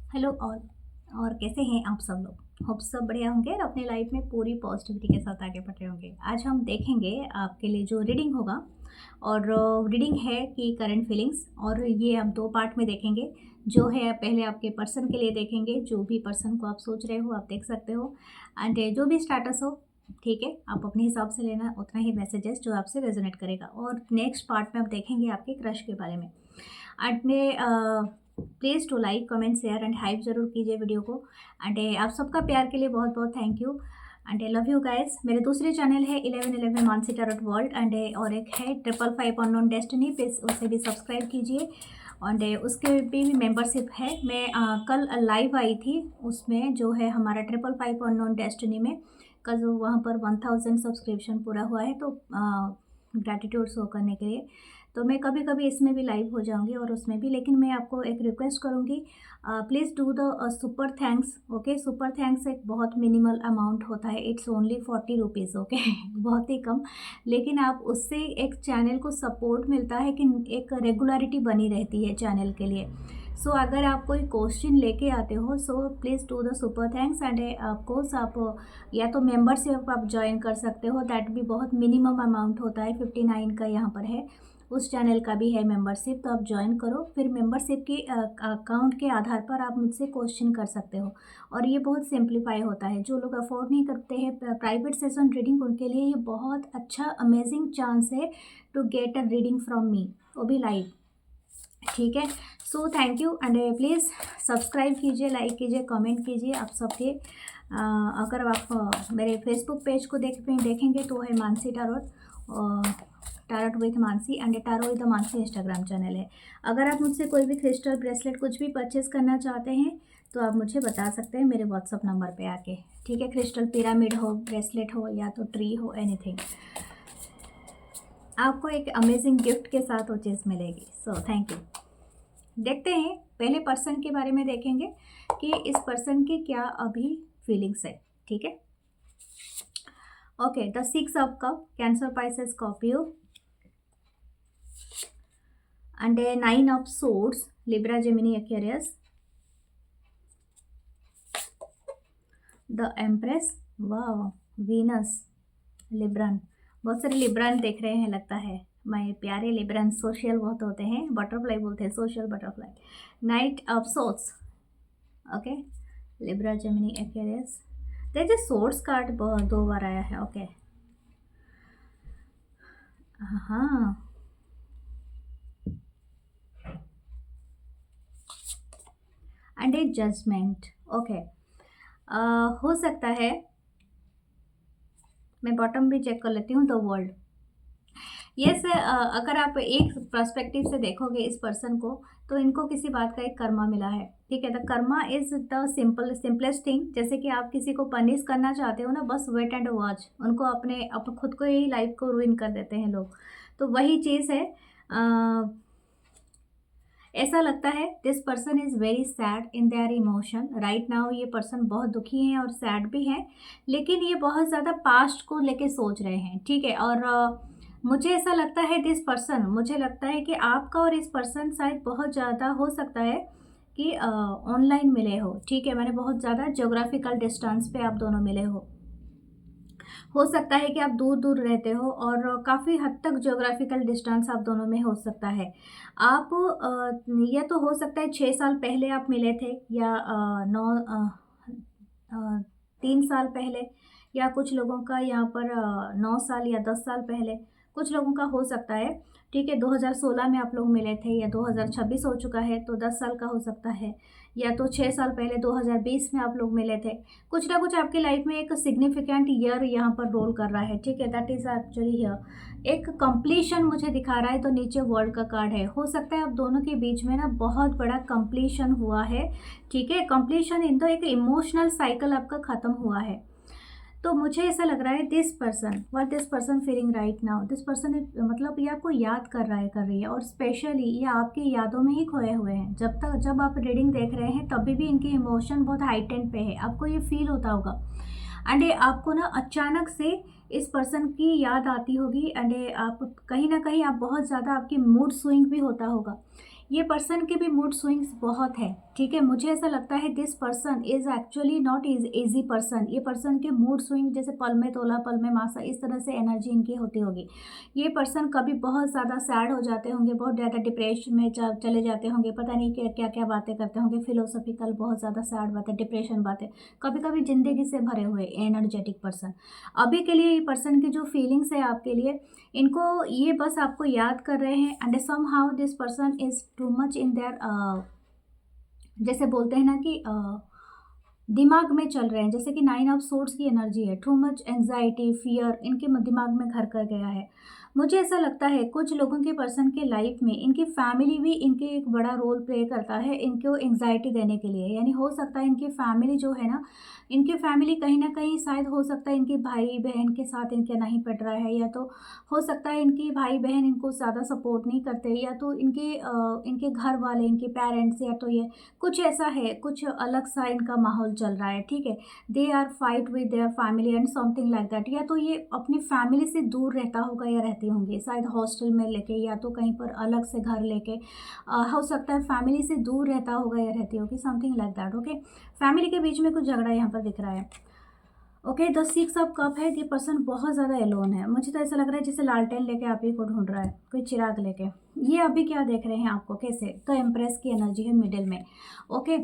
Hello all. और कैसे हैं आप सब लोग? होप सब बढ़िया होंगे और अपने लाइफ में पूरी पॉजिटिविटी के साथ आगे बढ़ रहे होंगे। आज हम देखेंगे आपके लिए जो रीडिंग होगा, और रीडिंग है कि करंट फीलिंग्स, और ये हम दो पार्ट में देखेंगे। जो है पहले आपके पर्सन के लिए देखेंगे, जो भी पर्सन को आप सोच रहे हो आप देख सकते हो, एंड जो भी स्टेटस हो, ठीक है, आप अपने हिसाब से लेना उतना ही मैसेजेस जो आपसे रेजोनेट करेगा। और नेक्स्ट पार्ट में आप देखेंगे आपके क्रश के बारे में। And please to like comment share and hype ज़रूर कीजिए वीडियो को। एंड आप सबका प्यार के लिए बहुत बहुत thank you and I love you guys. मेरे दूसरे चैनल है 1111 मानसी टैरोट वर्ल्ड, एंड और एक है 555 अननोन डेस्टिनी, प्लीज़ उसे भी सब्सक्राइब कीजिए। एंड उसके भी मेंबरशिप है। मैं कल लाइव आई थी, उसमें जो है हमारा 555 अननोन डेस्टिनी में कल वहाँ पर 1000 सब्सक्रिप्शन पूरा हुआ है, तो ग्रैटिट्यूड शो करने के लिए तो मैं कभी कभी इसमें भी लाइव हो जाऊंगी और उसमें भी। लेकिन मैं आपको एक रिक्वेस्ट करूंगी, please do the super thanks. Okay, super thanks एक बहुत मिनिमल अमाउंट होता है, इट्स ओनली 40 रुपीज़। ओके बहुत ही कम, लेकिन आप उससे एक चैनल को सपोर्ट मिलता है कि एक रेगुलरिटी बनी रहती है चैनल के लिए। सो अगर आप कोई क्वेश्चन लेके आते हो, so please do the super thanks. And of course आप या तो मेंबरशिप आप ज्वाइन कर सकते हो, दैट भी बहुत मिनिमम अमाउंट होता है, 59 का यहाँ पर है। उस चैनल का भी है मेंबरशिप, तो आप ज्वाइन करो। फिर मेंबरशिप की अकाउंट के आधार पर आप मुझसे क्वेश्चन कर सकते हो, और ये बहुत सिंप्लीफाई होता है। जो लोग अफोर्ड नहीं करते हैं प्राइवेट सेशन रीडिंग, उनके लिए ये बहुत अच्छा अमेजिंग चांस है to get a reading from me, वो भी लाइव। ठीक है, so thank you and please subscribe कीजिए, लाइक कीजिए, कमेंट कीजिए। आप सबके अगर आप मेरे फेसबुक पेज को देखेंगे तो है Mansi tarot, tarot with Mansi, and tarot with Mansi Instagram channel है। अगर आप मुझसे कोई भी क्रिस्टल ब्रेसलेट कुछ भी परचेस करना चाहते हैं तो आप मुझे बता सकते हैं मेरे व्हाट्सअप नंबर पे आके। ठीक है, क्रिस्टल पिरामिड हो, ब्रेसलेट हो, या तो ट्री हो, एनीथिंग, आपको एक अमेजिंग गिफ्ट के साथ वो चीज़ मिलेगी। सो थैंक यू। देखते हैं, पहले पर्सन के बारे में देखेंगे कि इस पर्सन की क्या अभी फीलिंग्स है। ठीक है, okay, the 6 of cup, Cancer, Pisces, Scorpio, and 9 of swords, Libra, Gemini, Aquarius, the empress, वाह, वीनस, लिब्रन। बहुत सारे लिब्रन देख रहे हैं लगता है, मेरे प्यारे लिब्रन सोशल बहुत होते हैं, बटरफ्लाई बोलते हैं, social butterfly. Night of swords, okay, Libra, Gemini, Aquarius. देखिए सोर्स कार्ड दो बार आया है। ओके, हाँ, एंड ए जजमेंट। ओके, हो सकता है, मैं बॉटम भी चेक कर लेती हूँ, द वर्ल्ड। यस, अगर आप एक पर्सपेक्टिव से देखोगे इस पर्सन को, तो इनको किसी बात का एक कर्मा मिला है। ठीक है, the Karma is the simplest thing. जैसे कि आप किसी को पनिश करना चाहते हो ना, बस वेट एंड वॉच, उनको अपने खुद को ही लाइफ को रूइन कर देते हैं लोग, तो वही चीज़ है। ऐसा लगता है this person is very sad in their emotion right now. ये पर्सन बहुत दुखी हैं और सैड भी हैं, लेकिन ये बहुत ज़्यादा पास्ट को लेके सोच रहे हैं। ठीक है, और मुझे ऐसा लगता है दिस पर्सन, मुझे लगता है कि आपका और इस पर्सन शायद बहुत ज़्यादा हो सकता है कि ऑनलाइन मिले हो। ठीक है, मैंने बहुत ज़्यादा ज्योग्राफिकल डिस्टेंस पे आप दोनों मिले हो सकता है कि आप दूर दूर रहते हो, और काफ़ी हद तक ज्योग्राफिकल डिस्टेंस आप दोनों में हो सकता है। आप या तो हो सकता है 6 साल पहले आप मिले थे, या 3 साल पहले, या कुछ लोगों का यहाँ पर 9 साल या 10 साल पहले, कुछ लोगों का हो सकता है। ठीक है, 2016 में आप लोग मिले थे, या 2026 हो चुका है तो 10 साल का हो सकता है, या तो 6 साल पहले 2020 में आप लोग मिले थे। कुछ ना कुछ आपकी लाइफ में एक सिग्निफिकेंट ईयर यहाँ पर रोल कर रहा है। ठीक है, दैट इज़ एक्चुअली हियर एक कंप्लीशन मुझे दिखा रहा है, तो नीचे वर्ल्ड का कार्ड है। हो सकता है आप दोनों के बीच में ना बहुत बड़ा कंप्लीशन हुआ है। ठीक है, कंप्लीशन इन तो एक इमोशनल साइकिल आपका ख़त्म हुआ है। तो मुझे ऐसा लग रहा है this person, what this person feeling right now, this person मतलब ये आपको याद कर रहा है, कर रही है, और स्पेशली ये आपकी यादों में ही खोए हुए हैं। जब आप रीडिंग देख रहे हैं तभी भी इनके इमोशन बहुत हाइटेंड पे है, आपको ये फील होता होगा। एंड आपको ना अचानक से इस पर्सन की याद आती होगी, एंड आप कहीं ना कहीं आप बहुत ज़्यादा आपकी मूड स्विंग भी होता होगा। ये पर्सन के भी मूड स्विंग्स बहुत है, ठीक है। मुझे ऐसा लगता है this person is actually not easy person. ये पर्सन के मूड स्विंग जैसे पल में तोला पल में मासा, इस तरह से एनर्जी इनकी होती होगी। ये पर्सन कभी बहुत ज़्यादा सैड हो जाते होंगे, बहुत ज़्यादा डिप्रेशन में चले जाते होंगे, पता नहीं क्या क्या क्या बातें करते होंगे, फिलोसफिकल बहुत ज़्यादा सैड बातें, डिप्रेशन बातें, कभी कभी ज़िंदगी से भरे हुए एनर्जेटिक पर्सन। अभी के लिए ये पर्सन की जो फीलिंग्स है आपके लिए, इनको ये बस आपको याद कर रहे हैं। And somehow this person is too much in there, जैसे बोलते हैं ना कि दिमाग में चल रहे हैं, जैसे कि 9 ऑफ सोर्ड्स की एनर्जी है। टू मच एंग्जाइटी फियर इनके दिमाग में घर कर गया है। मुझे ऐसा लगता है कुछ लोगों के पर्सन के लाइफ में इनकी फैमिली भी इनके एक बड़ा रोल प्ले करता है इनको एंग्जाइटी देने के लिए। यानी हो सकता है इनकी फैमिली जो है ना, इनकी फैमिली कहीं ना कहीं शायद हो सकता है इनके भाई बहन के साथ इनके नहीं पड़ रहा है, या तो हो सकता है इनके भाई बहन इनको ज़्यादा सपोर्ट नहीं करते, या तो इनके घर वाले इनके पेरेंट्स, या तो ये कुछ ऐसा है, कुछ अलग सा इनका माहौल चल रहा है, ठीक है। They are fight with their family and something like that. या तो ये अपनी फैमिली से दूर रहता होगा या रहती होंगी, शायद हॉस्टल में लेके, या तो कहीं पर अलग से घर लेके, हो सकता है फैमिली से दूर रहता होगा या रहती होगी, something like that. Okay, family के बीच में कुछ झगड़ा यहाँ पर दिख रहा है। ओके, द 6 ऑफ कप है। ये पर्सन बहुत ज़्यादा एलोन है। मुझे तो ऐसा लग रहा है जैसे लालटेन लेके आप ही को ढूंढ रहा है, कोई चिराग लेके। ये अभी क्या देख रहे हैं आपको, कैसे? तो एम्प्रेस की एनर्जी है मिडिल में। ओके,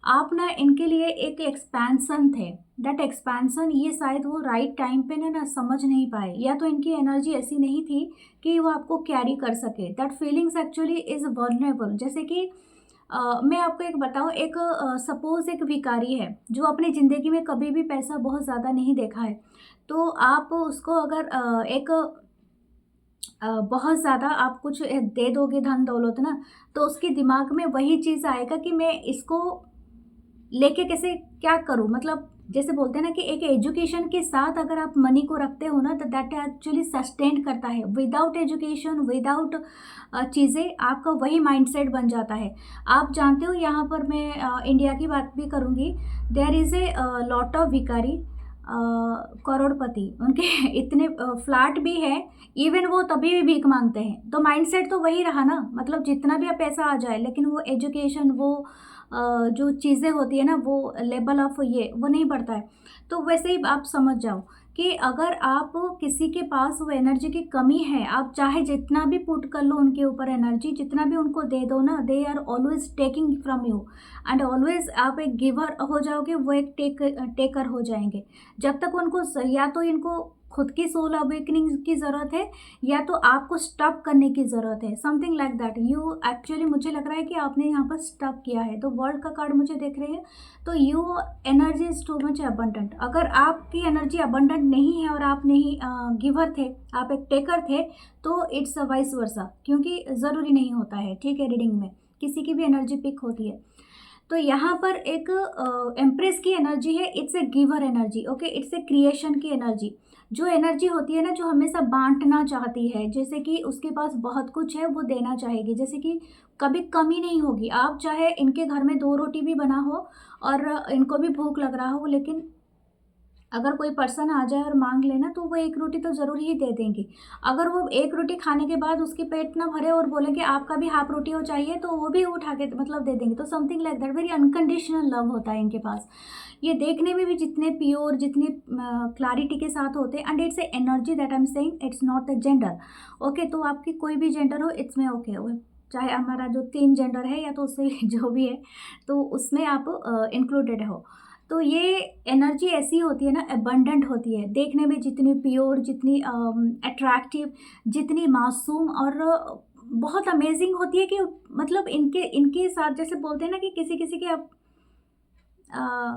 आप ना इनके लिए एक एक्सपेंसन थे। दैट एक्सपेंसन ये शायद वो राइट टाइम पे ना समझ नहीं पाए, या तो इनकी एनर्जी ऐसी नहीं थी कि वो आपको कैरी कर सके। That feelings actually is vulnerable. जैसे कि मैं आपको एक बताऊँ, एक सपोज़ एक भिखारी है जो अपनी ज़िंदगी में कभी भी पैसा बहुत ज़्यादा नहीं देखा है, तो आप उसको अगर बहुत ज़्यादा आप कुछ दे दोगे धन दौलत ना, तो उसके दिमाग में वही चीज़ आएगा कि मैं इसको लेके कैसे क्या करूँ। मतलब जैसे बोलते हैं ना कि एक एजुकेशन के साथ अगर आप मनी को रखते हो ना, तो दैट एक्चुअली सस्टेन करता है। विदाउट एजुकेशन, विदाउट चीज़ें, आपका वही माइंडसेट बन जाता है। आप जानते हो, यहाँ पर मैं इंडिया की बात भी करूँगी। There is a lot of भिखारी, करोड़पति, उनके इतने फ्लैट भी है, इवन वो तभी भी भीख मांगते हैं। तो माइंडसेट तो वही रहा ना, मतलब जितना भी पैसा आ जाए, लेकिन वो एजुकेशन, वो जो चीज़ें होती है ना, वो लेवल ऑफ ये वो नहीं बढ़ता है। तो वैसे ही आप समझ जाओ कि अगर आप किसी के पास वो एनर्जी की कमी है, आप चाहे जितना भी पुट कर लो उनके ऊपर एनर्जी, जितना भी उनको दे दो ना, they are always taking from you. And always आप एक गिवर हो जाओगे, वो एक टेकर हो जाएंगे। जब तक उनको या तो इनको खुद की सोल अवेकनिंग की ज़रूरत है, या तो आपको स्टॉप करने की ज़रूरत है, something like that. You actually मुझे लग रहा है कि आपने यहाँ पर स्टॉप किया है। तो वर्ल्ड का कार्ड मुझे देख रहे हैं, तो you energy is too much abundant. अगर आपकी एनर्जी अबंडेंट नहीं है और आप नहीं गिवर थे, आप एक टेकर थे, तो इट्स वाइस वर्सा, क्योंकि ज़रूरी नहीं होता है, ठीक है। रीडिंग में किसी की भी एनर्जी पिक होती है। तो यहाँ पर एक एम्प्रेस की एनर्जी है, it's a giver energy. Okay, it's a creation की एनर्जी। जो एनर्जी होती है ना, जो हमेशा बांटना चाहती है, जैसे कि उसके पास बहुत कुछ है, वो देना चाहेगी, जैसे कि कभी कमी नहीं होगी। आप चाहे इनके घर में 2 रोटी भी बना हो और इनको भी भूख लग रहा हो, लेकिन अगर कोई पर्सन आ जाए और मांग लेना, तो वो 1 रोटी तो ज़रूर ही दे देंगी। अगर वो 1 रोटी खाने के बाद उसके पेट ना भरे और बोलेंगे आपका भी हाफ रोटी हो चाहिए, तो वो भी उठा के मतलब दे देंगे। तो something like that, very unconditional love होता है इनके पास। ये देखने में भी जितने प्योर, जितने क्लैरिटी के साथ होते हैं। And it's a energy that I am saying, it's not a gender. Okay, तो आपकी कोई भी जेंडर हो, इट्स में ओके हो, चाहे हमारा जो 3 जेंडर है या तो उससे जो भी है, तो उसमें आप इंक्लूडेड हो। तो ये एनर्जी ऐसी होती है ना, एबंडेंट होती है, देखने में जितनी प्योर, जितनी अट्रैक्टिव, जितनी मासूम, और बहुत अमेजिंग होती है कि मतलब इनके साथ जैसे बोलते हैं ना कि किसी किसी के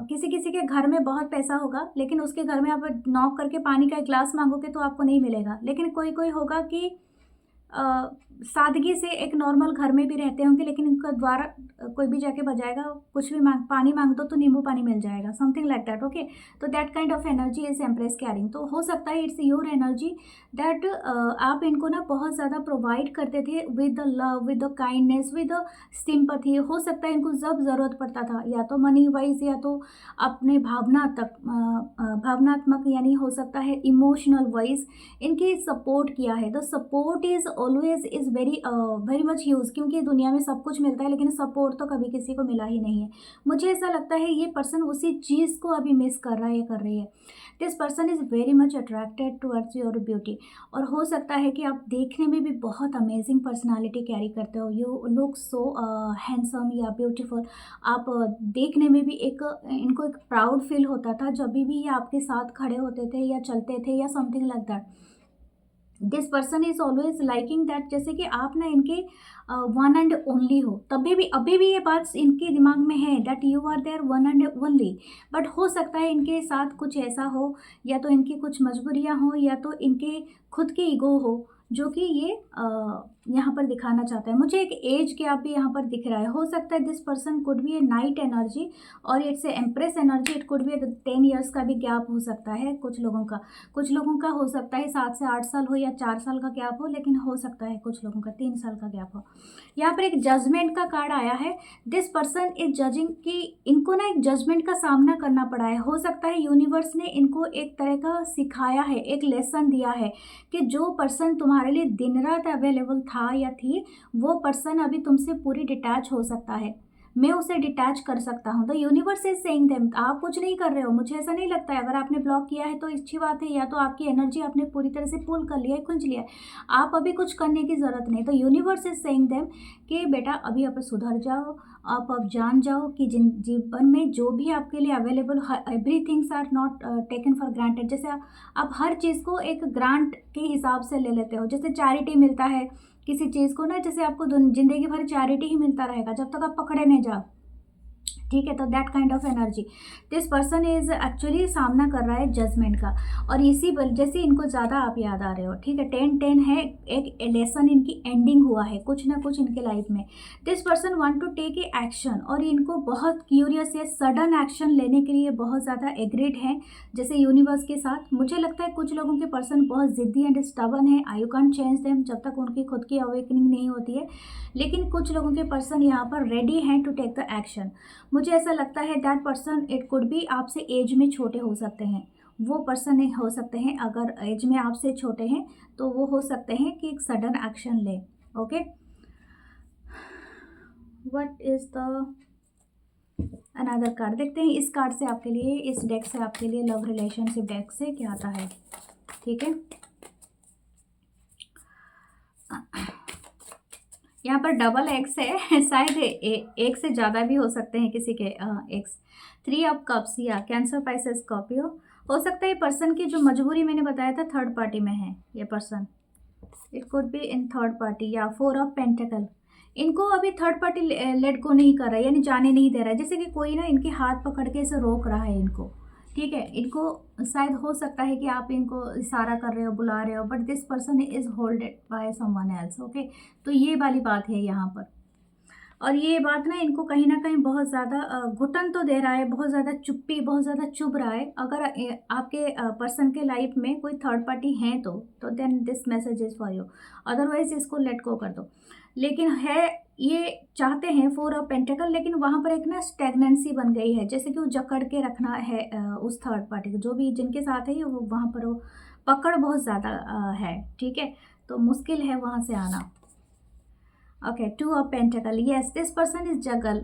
किसी किसी के घर में बहुत पैसा होगा, लेकिन उसके घर में आप नॉक करके पानी का एक गिलास मांगोगे तो आपको नहीं मिलेगा। लेकिन कोई कोई होगा कि सादगी से एक नॉर्मल घर में भी रहते होंगे, लेकिन इनका द्वारा कोई भी जाके बजाएगा, कुछ भी पानी मांग दो तो नींबू पानी मिल जाएगा, समथिंग लाइक दैट। ओके, तो that kind of energy is empress carrying. तो हो सकता है इट्स योर एनर्जी दैट आप इनको ना बहुत ज़्यादा प्रोवाइड करते थे with the love, with the kindness, with the sympathy. हो सकता है इनको जब ज़रूरत पड़ता था, या तो मनी वाइज, या तो अपने भावनात्मक, यानी हो सकता है इमोशनल वाइज, इनकी सपोर्ट किया है। The support is always is very very much use, क्योंकि दुनिया में सब कुछ मिलता है लेकिन सपोर्ट तो कभी किसी को मिला ही नहीं है। मुझे ऐसा लगता है ये पर्सन उसी चीज़ को अभी मिस कर रहा है या कर रही है। This person is very much attracted towards your beauty, और हो सकता है कि आप देखने में भी बहुत अमेजिंग पर्सनालिटी कैरी करते हो। यू लुक सो हैंडसम या ब्यूटीफुल। आप देखने में भी एक इनको एक प्राउड फील होता था जब भी ये आपके साथ खड़े होते थे या चलते थे या something like that. This person is always liking that, जैसे कि आप ना इनके वन एंड ओनली हो। तभी भी अभी भी ये बात इनके दिमाग में है that you are their one and only. But हो सकता है इनके साथ कुछ ऐसा हो, या तो इनकी कुछ मजबूरियां हो या तो इनके खुद की ईगो हो, जो कि ये यहाँ पर दिखाना चाहता है। मुझे एक एज गैप भी यहाँ पर दिख रहा है। हो सकता है this person could be a knight energy और it's a empress energy. It could be 10 years का भी गैप हो सकता है कुछ लोगों का। कुछ लोगों का हो सकता है 7 से 8 साल हो या 4 साल का गैप हो, लेकिन हो सकता है कुछ लोगों का 3 साल का गैप हो। यहाँ पर एक जजमेंट का कार्ड आया है। दिस पर्सन इज जजिंग कि इनको ना एक जजमेंट का सामना करना पड़ा है। हो सकता है यूनिवर्स ने इनको एक तरह का सिखाया है, एक लेसन दिया है कि जो पर्सन तुम्हारे लिए दिन रात अवेलेबल था या थी, वो पर्सन अभी तुमसे पूरी डिटैच हो सकता है। मैं उसे डिटैच कर सकता हूँ। The universe is saying them, आप कुछ नहीं कर रहे हो। मुझे ऐसा नहीं लगता है। अगर आपने ब्लॉक किया है तो अच्छी बात है, या तो आपकी एनर्जी आपने पूरी तरह से पुल कर लिया है, खींच लिया है। आप अभी कुछ करने की ज़रूरत नहीं। तो यूनिवर्स इज सेइंग देम कि बेटा अभी आप सुधर जाओ। आप अब जान जाओ कि जीवन में जो भी आपके लिए available, every things are not taken for granted. जैसे आप हर चीज़ को एक ग्रांट के हिसाब से ले लेते हो। जैसे चैरिटी मिलता है किसी चीज़ को ना, जैसे आपको जिंदगी भर चैरिटी ही मिलता रहेगा जब तक आप पकड़े नहीं जाओ, ठीक है। तो that kind of energy this person is actually सामना कर रहा है जजमेंट का, और इसी वजह से इनको ज़्यादा आप याद आ रहे हो, ठीक है। 10-10 है, एक लेसन इनकी एंडिंग हुआ है कुछ ना कुछ इनके लाइफ में। This person want to take a action, और इनको बहुत क्यूरियस है, सडन एक्शन लेने के लिए बहुत ज़्यादा एग्रीड है जैसे यूनिवर्स के साथ। मुझे लगता है कुछ लोगों के पर्सन बहुत ज़िद्दी एंड स्टबन है। आई यू कैन चेंज देम जब तक उनकी खुद की अवेकनिंग नहीं होती है। लेकिन कुछ लोगों के पर्सन यहाँ पर रेडी हैं टू टेक द एक्शन। मुझे ऐसा लगता है that person it could B आपसे एज में छोटे हो सकते हैं। वो पर्सन हो सकते हैं, अगर एज में आपसे छोटे हैं तो वो हो सकते हैं कि एक सडन एक्शन ले। Okay, what is the another card, देखते हैं इस कार्ड से आपके लिए, इस डेक से आपके लिए, लव रिलेशनशिप डेक से क्या आता है, ठीक है। यहाँ पर डबल एक्स है, शायद एक से ज़्यादा भी हो सकते हैं किसी के एक्स। 3 ऑफ कप्स या कैंसर, पाइसेस, स्कॉर्पियो। हो सकता है पर्सन की जो मजबूरी मैंने बताया था थर्ड पार्टी में है ये person. It could be in third party. या 4 ऑफ पेंटिकल, इनको अभी थर्ड पार्टी लेट गो नहीं कर रहा है, यानी जाने नहीं दे रहा है। जैसे कि कोई ना इनके हाथ पकड़ के इसे रोक रहा है इनको, ठीक है। इनको शायद हो सकता है कि आप इनको इशारा कर रहे हो, बुला रहे हो, but this person is holded by someone else. Okay, तो ये वाली बात है यहाँ पर। और ये बात ना इनको कहीं ना कहीं बहुत ज़्यादा घुटन तो दे रहा है, बहुत ज़्यादा चुप्पी, बहुत ज़्यादा चुभ रहा है। अगर आपके पर्सन के लाइफ में कोई थर्ड पार्टी है तो then this message is for you. Otherwise इसको लेट गो कर दो। लेकिन है, ये चाहते हैं 4 ऑफ पेंटिकल, लेकिन वहाँ पर एक ना स्टेगनेंसी बन गई है, जैसे कि वो जकड़ के रखना है उस थर्ड पार्टी को, जो भी जिनके साथ है वो वहाँ पर वो पकड़ बहुत ज़्यादा है, ठीक है। तो मुश्किल है वहाँ से आना। Okay, 2 of pentacle, yes this person is juggle,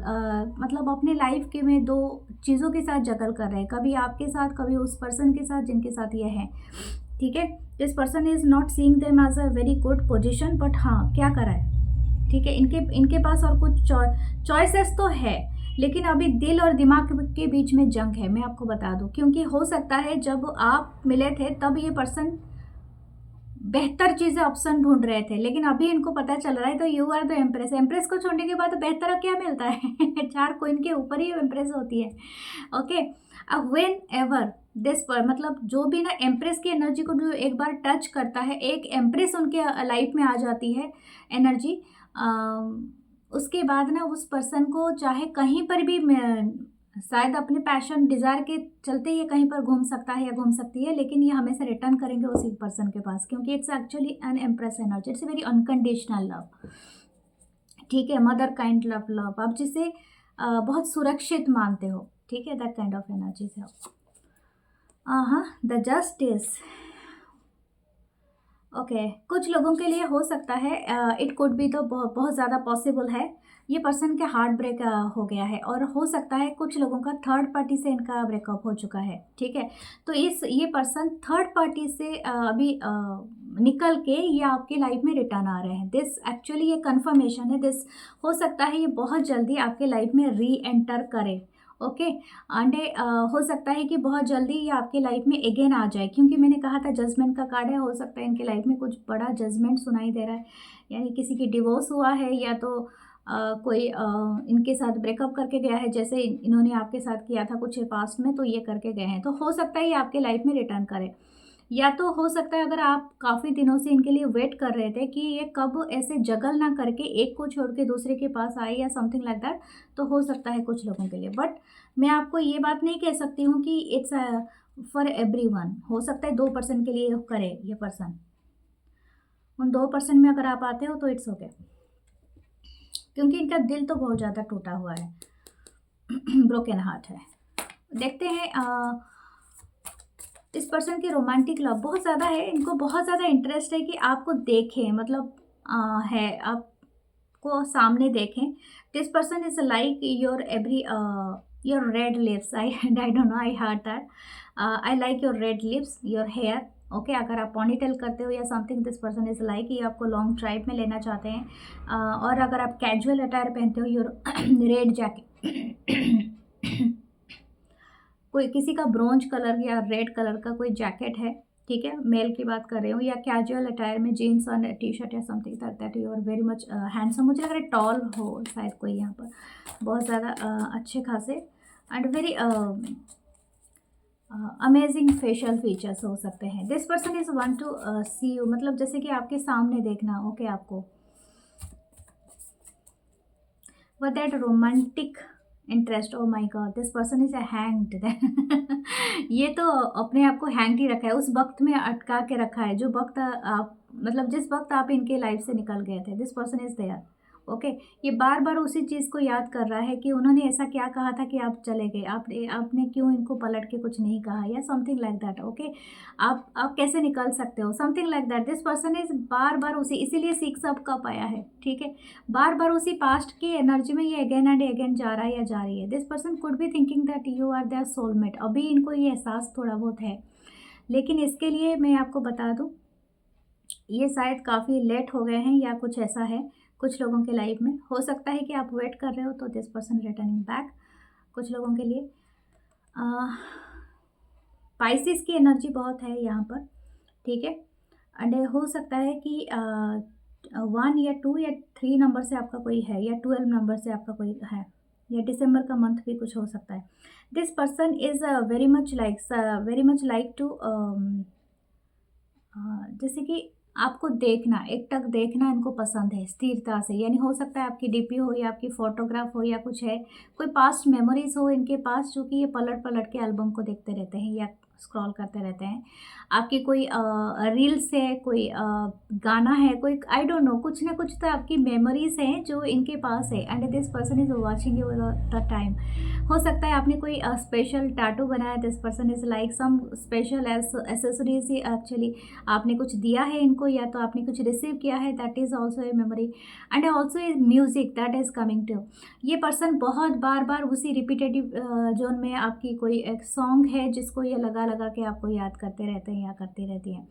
मतलब अपने लाइफ के में 2 चीज़ों के साथ जगल कर रहे हैं, कभी आपके साथ कभी उस पर्सन के साथ जिनके साथ ये है, ठीक है। This person is not seeing them as a very good position, but हाँ क्या करा है, ठीक है। इनके पास और कुछ चॉइसेस तो है, लेकिन अभी दिल और दिमाग के बीच में जंग है, मैं आपको बता दूं। क्योंकि हो सकता है जब आप मिले थे तब ये पर्सन बेहतर चीज़ें ऑप्शन ढूंढ रहे थे, लेकिन अभी इनको पता चल रहा है तो you are the empress. Empress को छोड़ने के बाद बेहतर क्या मिलता है 4 कोइन के ऊपर ही एम्प्रेस होती है। ओके, अब व्हेन एवर दिस पर, मतलब जो भी ना एम्प्रेस की एनर्जी को जो एक बार टच करता है, एक एम्प्रेस उनके लाइफ में आ जाती है एनर्जी, उसके बाद ना उस पर्सन को चाहे कहीं पर भी शायद अपने पैशन डिज़ायर के चलते ये कहीं पर घूम सकता है या घूम सकती है, लेकिन ये हमेशा रिटर्न करेंगे उसी पर्सन के पास, क्योंकि it's actually an empress energy, it's very unconditional love, ठीक है। मदर काइंड लव आप जिसे बहुत सुरक्षित मानते हो, ठीक है, दैट काइंड ऑफ एनर्जी है। हाँ, द जस्टिस, ओके, कुछ लोगों के लिए हो सकता है, इट कुड बी, तो बहुत ज़्यादा पॉसिबल है, ये पर्सन के हार्ट ब्रेक हो गया है, और हो सकता है कुछ लोगों का थर्ड पार्टी से इनका ब्रेकअप हो चुका है, ठीक है। तो ये पर्सन थर्ड पार्टी से अभी निकल के ये आपकी लाइफ में रिटर्न आ रहे हैं। दिस एक्चुअली ये कन्फर्मेशन है, दिस हो सकता है ये बहुत जल्दी आपके लाइफ में री एंटर करे। ओके, एंड हो सकता है कि बहुत जल्दी ये आपकी लाइफ में अगेन आ जाए, क्योंकि मैंने कहा था जजमेंट का कार्ड है, हो सकता है इनकी लाइफ में कुछ बड़ा जजमेंट सुनाई दे रहा है, यानी किसी की डिवोर्स हुआ है, या तो कोई इनके साथ ब्रेकअप करके गया है, जैसे इन्होंने आपके साथ किया था कुछ पास्ट में, तो ये करके गए हैं, तो हो सकता है ये आपके लाइफ में रिटर्न करे। या तो हो सकता है अगर आप काफ़ी दिनों से इनके लिए वेट कर रहे थे कि ये कब ऐसे जगल ना करके एक को छोड़ के दूसरे के पास आए या समथिंग लाइक दैट, तो हो सकता है कुछ लोगों के लिए। बट मैं आपको ये बात नहीं कह सकती हूँ कि इट्स फॉर एवरीवन। हो सकता है 2% के लिए करे ये पर्सन, उन 2% में अगर आप आते हो तो इट्स ओके, क्योंकि इनका दिल तो बहुत ज़्यादा टूटा हुआ है, ब्रोकन हार्ट है। देखते हैं इस पर्सन की रोमांटिक लव बहुत ज़्यादा है, इनको बहुत ज़्यादा इंटरेस्ट है कि आपको देखें, मतलब है आपको सामने देखें। This person is like your every your red lips, I I don't know, I heard that, I like your red lips, your hair. Okay, अगर आप पॉनीटेल करते हो या something, this person is like, ये आपको लॉन्ग ड्राइव में लेना चाहते हैं। और अगर आप कैजुअल अटायर पहनते हो, योर रेड जैकेट, कोई किसी का ब्रोंज कलर या रेड कलर का कोई जैकेट है, ठीक है, मेल की बात कर रही हूँ, या कैजुअल अटायर में जीन्स और टी शर्ट या something that you are very much handsome. मुझे लग रहा है टॉल हो शायद कोई यहाँ पर, बहुत ज़्यादा अच्छे खासे and very amazing facial features हो सकते हैं। This person is want to see you, मतलब जैसे कि आपके सामने देखना, ओके, आपको but that romantic interest, oh my god, this person is a hanged. ये तो अपने आप को हैंग्ड ही रखा है, उस वक्त में अटका के रखा है जो वक्त आप, मतलब जिस वक्त आप इनके लाइफ से निकल गए थे। This person is there, okay. ये बार बार उसी चीज़ को याद कर रहा है कि उन्होंने ऐसा क्या कहा था कि आप चले गए, आपने क्यों इनको पलट के कुछ नहीं कहा, या समथिंग लाइक दैट, ओके। आप कैसे निकल सकते हो, something like that. This person is बार बार उसी, इसीलिए 6 अप कप आया है, ठीक है। बार बार उसी पास्ट की एनर्जी में ये अगेन एंड अगेन जा रहा है या जा रही है। This person could be thinking that you are their soulmate. अभी इनको ये एहसास थोड़ा बहुत है, लेकिन इसके लिए मैं आपको बता दूं, ये शायद काफ़ी लेट हो गए हैं या कुछ ऐसा है कुछ लोगों के लाइफ में। हो सकता है कि आप वेट कर रहे हो, तो दिस पर्सन रिटर्निंग बैक कुछ लोगों के लिए। पाइसिस की एनर्जी बहुत है यहाँ पर, ठीक है। एंड हो सकता है कि 1 या 2 या 3 नंबर से आपका कोई है, या 12 नंबर से आपका कोई है, या दिसंबर का मंथ भी कुछ हो सकता है। This person is very much like to, जैसे कि आपको देखना, एकटक देखना इनको पसंद है स्थिरता से, यानी हो सकता है आपकी डीपी हो या आपकी फ़ोटोग्राफ हो या कुछ है, कोई पास्ट मेमोरीज हो इनके पास, जो कि ये पलट पलट के एल्बम को देखते रहते हैं या स्क्रॉल करते रहते हैं। आपकी कोई रील्स है, कोई गाना है, कोई आई डोंट नो, कुछ ना कुछ तो आपकी मेमोरीज हैं जो इनके पास है, and this person is watching you the time. हो सकता है आपने कोई स्पेशल टैटू बनाया, this person is like some special accessories actually आपने कुछ दिया है इनको, या तो आपने कुछ रिसीव किया है, that is also a memory. And also a music that is coming to. ये पर्सन बहुत बार बार उसी रिपीटेटिव जोन में आपकी कोई एक सॉन्ग है जिसको ये लगा लगा के आपको याद करते रहते हैं या करती रहती हैं।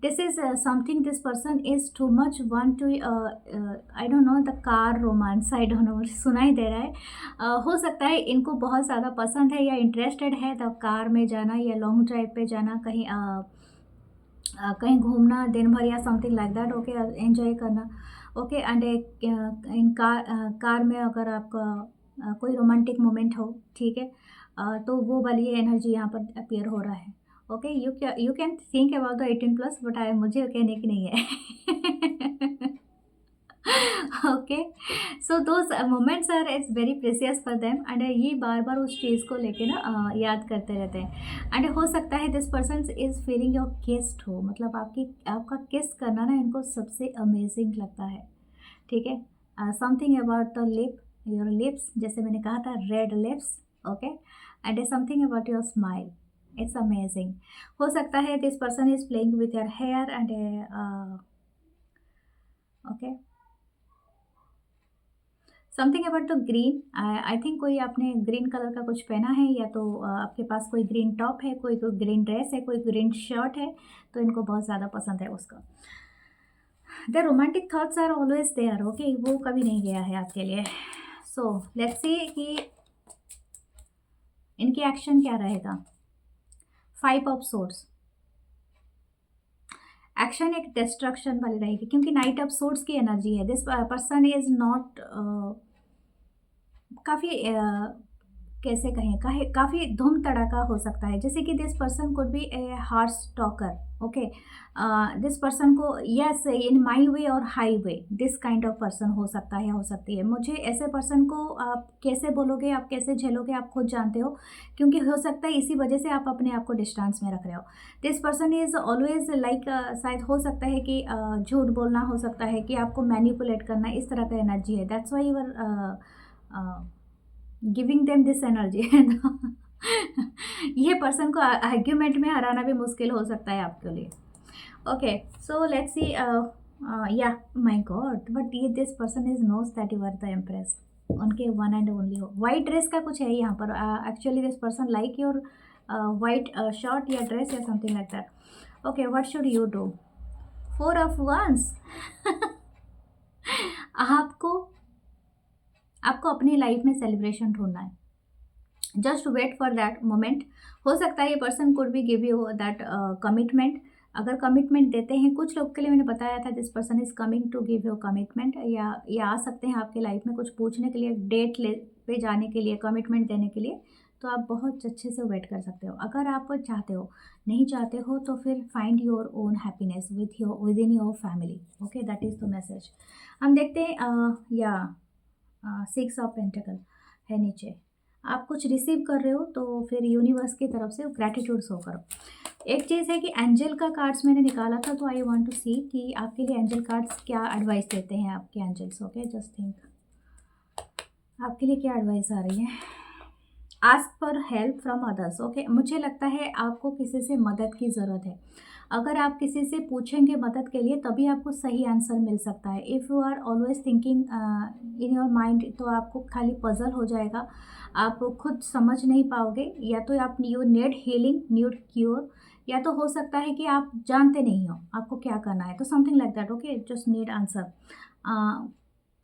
This is something, this person is too much one two, I don't no, the car romance, I don't no, सुनाई दे रहा है। हो सकता है इनको बहुत ज़्यादा पसंद है या इंटरेस्टेड है द कार में जाना, या लॉन्ग ड्राइव पे जाना, कहीं कहीं घूमना दिन भर या something like that, okay, enjoy करना, ओके। एंड इन कार में अगर आपका कोई रोमांटिक मोमेंट हो, ठीक है, तो वो वाली एनर्जी यहाँ पर अपीयर हो रहा है, okay. You can think about the 18+, but मुझे कहने की नहीं है। Okay, so those moments are its very precious for them, and ये बार बार उस चीज़ को लेके ना याद करते रहते हैं। एंड हो सकता है this person is feeling your kissed हो, मतलब आपका किस करना ना इनको सबसे अमेजिंग लगता है, ठीक है। Something about the lip, your lips, जैसे मैंने कहा था red lips, okay. And something about your smile, it's amazing. हो सकता है this person is playing with your hair and okay, something about the green. I think कोई आपने green colour का कुछ पहना है, या तो आपके पास कोई ग्रीन टॉप है, कोई कोई ग्रीन ड्रेस है, कोई ग्रीन शर्ट है, तो इनको बहुत ज़्यादा पसंद है उसका। The romantic thoughts are always there, okay, वो कभी नहीं गया है आपके लिए। सो लेट्स सी कि इनकी एक्शन क्या रहेगा। 5 ऑफ सोर्ड्स, एक्शन एक डिस्ट्रक्शन वाली रहेगी, क्योंकि नाइट ऑफ सोर्ड्स की एनर्जी है। दिस पर्सन इज नॉट काफ़ी कैसे कहें, काफ़ी धूम तड़ाका हो सकता है। जैसे कि this person could be A harsh talker, okay, this person को यस इन माई वे और high way, this kind of person हो सकता है, हो सकती है। मुझे ऐसे पर्सन को आप कैसे बोलोगे, आप कैसे झेलोगे, आप खुद जानते हो, क्योंकि हो सकता है इसी वजह से आप अपने आप को डिस्टेंस में रख रहे हो। This person is always like, शायद हो सकता है कि झूठ बोलना, हो सकता है कि आपको मैनिपुलेट करना, इस तरह का एनर्जी है। That's why you're giving them this energy. ये पर्सन को आर्ग्यूमेंट में हराना भी मुश्किल हो सकता है आपके लिए। ओके, सो लेट्स सी, या माय गॉड, बट ये this person is knows that you are the empress, उनके वन एंड ओनली हो। वाइट ड्रेस का कुछ है यहाँ पर, actually this person like your white shirt या ड्रेस या something like that. Okay, what should you do? 4 of wands. आपको अपनी लाइफ में सेलिब्रेशन ढूंढना है। Just wait for that moment. हो सकता है ये person could be give you that commitment. अगर कमिटमेंट देते हैं, कुछ लोग के लिए मैंने बताया था this person is coming to give you commitment, या आ सकते हैं आपके लाइफ में कुछ पूछने के लिए, डेट ले पे जाने के लिए, कमिटमेंट देने के लिए। तो आप बहुत अच्छे से वेट कर सकते हो अगर आप चाहते हो। नहीं चाहते हो तो फिर find your own happiness with in your family, okay, that is the message. हम देखते हैं या 6 ऑफ पेंटिकल है नीचे। आप कुछ रिसीव कर रहे हो तो फिर यूनिवर्स की तरफ से ग्रैटिट्यूड शो करो। एक चीज़ है कि एंजल का कार्ड्स मैंने निकाला था, तो आई वांट टू सी कि आपके लिए एंजल कार्ड्स क्या एडवाइस देते हैं आपके एंजल्स। ओके, जस्ट थिंक आपके लिए क्या एडवाइस आ रही है। Ask for help from others, okay, मुझे लगता है आपको किसी से मदद की ज़रूरत है। अगर आप किसी से पूछेंगे मदद के लिए, तभी आपको सही आंसर मिल सकता है। If you are always thinking in your mind, तो आपको खाली पजल हो जाएगा, आप खुद समझ नहीं पाओगे। या तो आप you need healing, need cure, या तो हो सकता है कि आप जानते नहीं हो आपको क्या करना है, तो something like that. Okay, just need answer,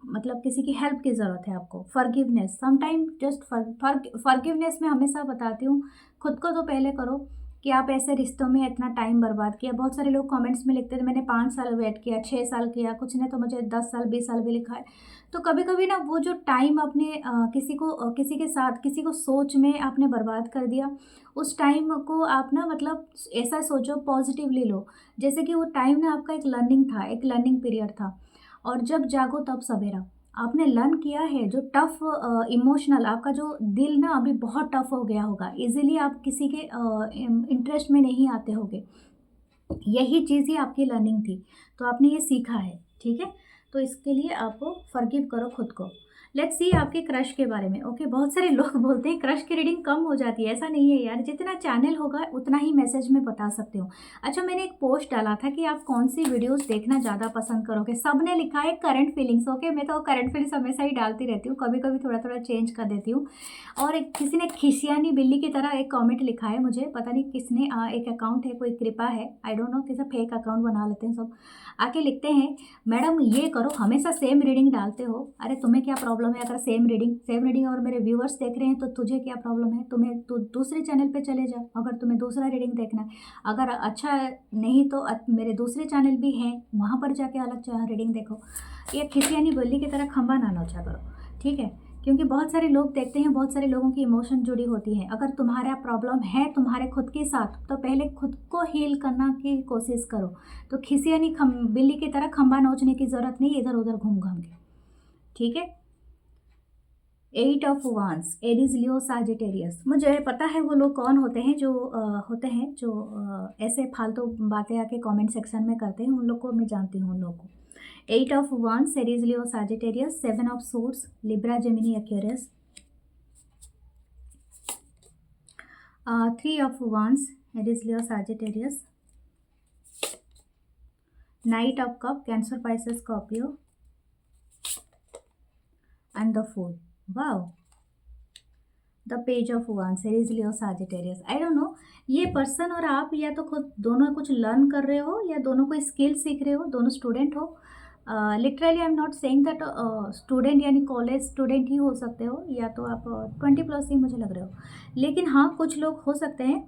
मतलब किसी की हेल्प की ज़रूरत है आपको। फॉरगिवनेस, समटाइम जस्ट फॉरगिवनेस में हमेशा बताती हूँ, खुद को तो पहले करो कि आप ऐसे रिश्तों में इतना टाइम बर्बाद किया। बहुत सारे लोग कमेंट्स में लिखते थे मैंने 5 साल वेट किया, 6 साल किया, कुछ ने तो मुझे 10 साल 20 साल भी लिखा है। तो कभी कभी ना वो जो टाइम अपने किसी के साथ, किसी को सोच में आपने बर्बाद कर दिया, उस टाइम को आप ना मतलब ऐसा सोचो, पॉजिटिवली लो, जैसे कि वो टाइम ना आपका एक लर्निंग था, एक लर्निंग पीरियड था। और जब जागो तब सवेरा, आपने लर्न किया है। जो टफ इमोशनल, आपका जो दिल ना अभी बहुत टफ हो गया होगा, इजीली आप किसी के इंटरेस्ट में नहीं आते होगे, यही चीज़ ही आपकी लर्निंग थी, तो आपने ये सीखा है, ठीक है। तो इसके लिए आपको फॉरगिव करो खुद को। लेट्स सी आपके क्रश के बारे में। ओके, बहुत सारे लोग बोलते हैं क्रश की रीडिंग कम हो जाती है, ऐसा नहीं है यार, जितना चैनल होगा उतना ही मैसेज में बता सकती हूँ। अच्छा, मैंने एक पोस्ट डाला था कि आप कौन सी वीडियोस देखना ज़्यादा पसंद करोगे, सब ने लिखा है करंट फीलिंग्स। ओके, मैं तो करंट फीलिंग्स हमेशा ही डालती रहती हूँ, कभी कभी थोड़ा थोड़ा चेंज कर देती हूँ। और किसी ने खिसियानी बिल्ली की तरह एक कमेंट लिखा है, मुझे पता नहीं किसने, एक अकाउंट है, कोई कृपा है, आई डोंट नो, किसी फेक अकाउंट बना लेते हैं सब, आके लिखते हैं मैडम ये करो, हमेशा सेम रीडिंग डालते हो, अरे तुम्हें क्या प्रॉब्लम है? अगर सेम रीडिंग और मेरे व्यूअर्स देख रहे हैं तो तुझे क्या प्रॉब्लम है? तुम्हें तो दूसरे चैनल पे चले जाओ अगर तुम्हें दूसरा रीडिंग देखना है। अगर अच्छा नहीं तो मेरे दूसरे चैनल भी हैं, वहाँ पर जाके अलग रीडिंग देखो। ये खिसियानी बिल्ली की तरह खंबा ना नोचा करो, ठीक है, क्योंकि बहुत सारे लोग देखते हैं, बहुत सारे लोगों की इमोशन जुड़ी होती है। अगर तुम्हारा प्रॉब्लम है तुम्हारे खुद के साथ, तो पहले खुद को हील करना की कोशिश करो। तो खिसियानी बिल्ली की तरह खंबा नोचने की ज़रूरत नहीं, इधर उधर घूम घाम के, ठीक है। 8 ऑफ वांस, एरीज, लियो, साजिटेरियस। मुझे पता है वो लोग कौन होते हैं जो ऐसे फालतू बातें आके कमेंट सेक्शन में करते हैं, उन लोग को मैं जानती हूँ, उन लोग को। 8 ऑफ वांस, Aries, Leo, Sagittarius. 7 of swords, Libra, Gemini, Aquarius. Three of Wands, Aries, Leo, Sagittarius. Knight of Cup, Cancer, Pisces, Scorpio. And the Fool. Wow. The page of one series Leo Sagittarius. I don't no, ये person और आप या तो खुद दोनों कुछ learn कर रहे हो या दोनों कोई स्किल सीख रहे हो, दोनों स्टूडेंट हो। Literally I am not saying that student यानी कॉलेज स्टूडेंट ही हो सकते हो, या तो आप 20+ ही मुझे लग रहे हो। लेकिन हाँ, कुछ लोग हो सकते हैं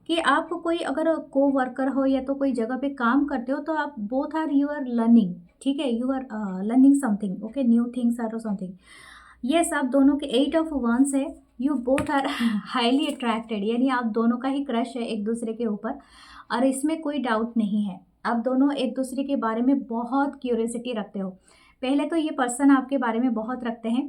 कि आप कोई अगर को वर्कर हो या तो कोई जगह पे काम करते हो, तो आप both are you are learning, ठीक है, you are learning something, okay, new things are something. Yes, आप दोनों के 8 ऑफ वंस है। You both are highly attracted, यानी आप दोनों का ही क्रश है एक दूसरे के ऊपर, और इसमें कोई डाउट नहीं है। आप दोनों एक दूसरे के बारे में बहुत क्यूरियोसिटी रखते हो। पहले तो ये पर्सन आपके बारे में बहुत रखते हैं,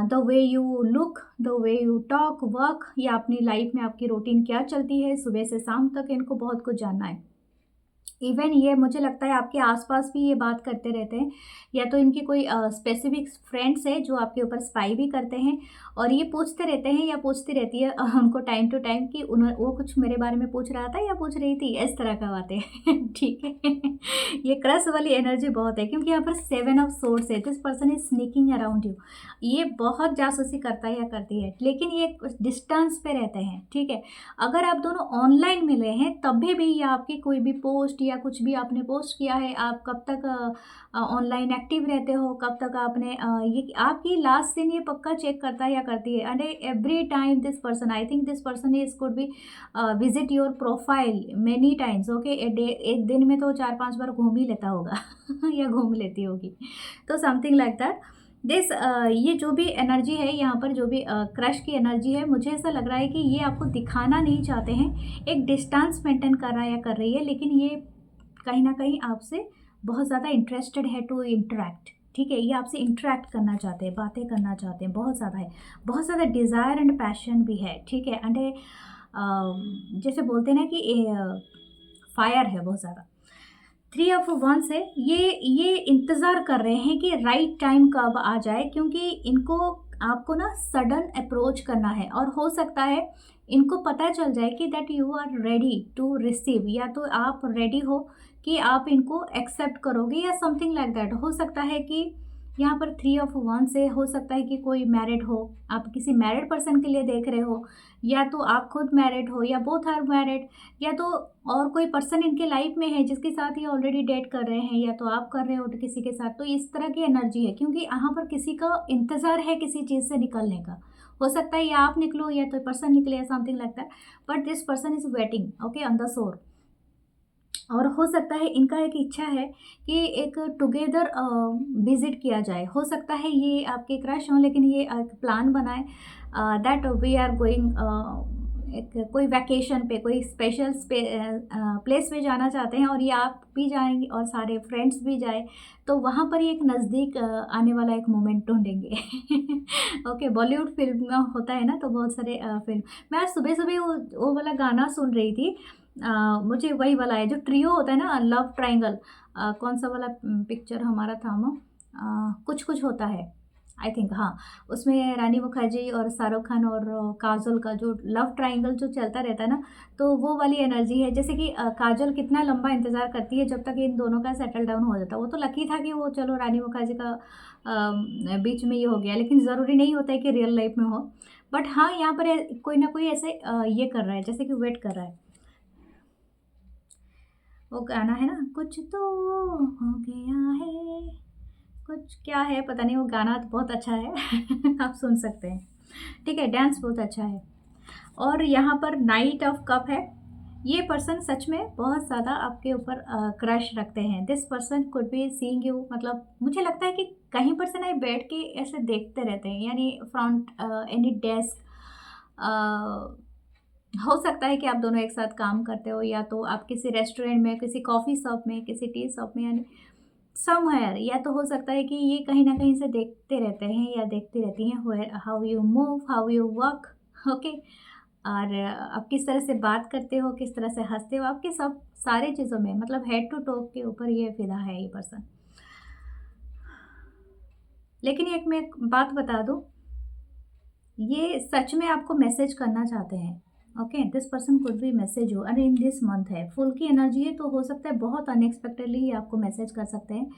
the way you look, the way you talk, work, या अपनी लाइफ में आपकी रूटीन क्या चलती है सुबह से शाम तक, इनको बहुत कुछ जानना है। इवन ये मुझे लगता है आपके आसपास भी ये बात करते रहते हैं, या तो इनकी कोई स्पेसिफिक फ्रेंड्स है जो आपके ऊपर स्पाई भी करते हैं, और ये पूछते रहते हैं या पूछती रहती है उनको टाइम टू टाइम कि उन्हें वो कुछ मेरे बारे में पूछ रहा था या पूछ रही थी, इस तरह का बातें ठीक है। ये क्रश वाली एनर्जी बहुत है, क्योंकि यहाँ पर 7 ऑफ सोर्ड्स है। This person is sneaking around you. ये बहुत जासूसी करता है या करती है, लेकिन ये डिस्टेंस पे रहते हैं, ठीक है। अगर आप दोनों ऑनलाइन मिले हैं तभी भी, या आपकी कोई भी पोस्ट या कुछ भी आपने पोस्ट किया है, आप कब तक ऑनलाइन एक्टिव रहते हो, कब तक आपने ये आपकी लास्ट सीन ये पक्का चेक करता है या करती है। And every time this person, I think this person is could be visit your profile many times, okay. एक दिन में तो 4-5 बार घूम ही लेता होगा या घूम लेती होगी, तो समथिंग लाइक दैट। दिस ये जो भी एनर्जी है यहाँ पर, जो भी क्रश की एनर्जी है, मुझे ऐसा लग रहा है कि ये आपको दिखाना नहीं चाहते हैं, एक डिस्टेंस मेंटेन कर रहा है या कर रही है, लेकिन ये कहीं ना कहीं आपसे बहुत ज़्यादा इंटरेस्टेड है टू इंटरेक्ट, ठीक है। ये आपसे इंटरेक्ट करना चाहते हैं, बातें करना चाहते हैं, बहुत ज़्यादा है, बहुत ज़्यादा डिज़ायर एंड पैशन भी है, ठीक है। एंड जैसे बोलते हैं ना कि फायर है बहुत ज़्यादा। 3 ऑफ वंस है। ये इंतज़ार कर रहे हैं कि राइट टाइम कब आ जाए, क्योंकि इनको आपको ना सडन अप्रोच करना है, और हो सकता है इनको पता चल जाए कि that you are ready to receive, या तो आप रेडी हो कि आप इनको एक्सेप्ट करोगे या समथिंग लाइक दैट। हो सकता है कि यहाँ पर 3 ऑफ वंस से हो सकता है कि कोई मैरिड हो, आप किसी मैरिड पर्सन के लिए देख रहे हो, या तो आप खुद मैरिड हो, या बोथ आर मैरिड, या तो और कोई पर्सन इनके लाइफ में है जिसके साथ ये ऑलरेडी डेट कर रहे हैं, या तो आप कर रहे हो तो किसी के साथ। तो इस तरह की एनर्जी है, क्योंकि यहाँ पर किसी का इंतज़ार है किसी चीज़ से निकलने का। हो सकता है या आप निकलो या तो पर्सन निकले या something like that, but this person is waiting, okay, on the shore. और हो सकता है इनका एक इच्छा है कि एक टुगेदर विजिट किया जाए। हो सकता है ये आपके क्रश हों, लेकिन ये एक प्लान बनाए दैट वी आर गोइंग, एक कोई वैकेशन पे, कोई स्पेशल प्लेस पे जाना चाहते हैं, और ये आप भी जाएंगे और सारे फ्रेंड्स भी जाए, तो वहाँ पर ये एक नज़दीक आने वाला एक मोमेंट ढूंढेंगे। ओके, बॉलीवुड फिल्म होता है ना, तो बहुत सारे फिल्म। मैं आज सुबह सुबह वो वाला गाना सुन रही थी, मुझे वही वाला है जो ट्रियो होता है ना, लव ट्रायंगल, कौन सा वाला पिक्चर हमारा था वो, कुछ कुछ होता है, आई थिंक, हाँ। उसमें रानी मुखर्जी और शाहरुख खान और काजोल का जो लव ट्रायंगल जो चलता रहता है ना, तो वो वाली एनर्जी है। जैसे कि काजोल कितना लंबा इंतज़ार करती है जब तक इन दोनों का सेटल डाउन हो जाता है। वो तो लकी था कि वो चलो रानी मुखर्जी का बीच में ये हो गया, लेकिन ज़रूरी नहीं होता है कि रियल लाइफ में हो। बट हाँ, यहाँ पर कोई ना कोई ऐसे ये कर रहा है, जैसे कि वेट कर रहा है। वो गाना है ना, कुछ तो हो गया है, कुछ क्या है पता नहीं, वो गाना तो बहुत अच्छा है। आप सुन सकते हैं, ठीक है, डांस बहुत अच्छा है। और यहाँ पर नाइट ऑफ कप है। ये पर्सन सच में बहुत ज़्यादा आपके ऊपर क्रश रखते हैं। This person could be seeing you, मतलब मुझे लगता है कि कहीं पर से ना बैठ के ऐसे देखते रहते हैं, यानी फ्रंट एनी डेस्क, हो सकता है कि आप दोनों एक साथ काम करते हो, या तो आप किसी रेस्टोरेंट में, किसी कॉफ़ी शॉप में, किसी टी शॉप में, यानी समवेयर, या तो हो सकता है कि ये कहीं ना कहीं से देखते रहते हैं या देखती रहती हैं where how you move, how you work, okay. और आप किस तरह से बात करते हो, किस तरह से हंसते हो, आपके सब सारे चीज़ों में, मतलब हेड टू टो के ऊपर ये फिदा है ये पर्सन। लेकिन एक मैं एक बात बता दूँ, ये सच में आपको मैसेज करना चाहते हैं, okay, this person could B message you, अरे इन दिस मंथ है, फुल की एनर्जी है, तो हो सकता है बहुत अनएक्सपेक्टेडली ही आपको मैसेज कर सकते हैं,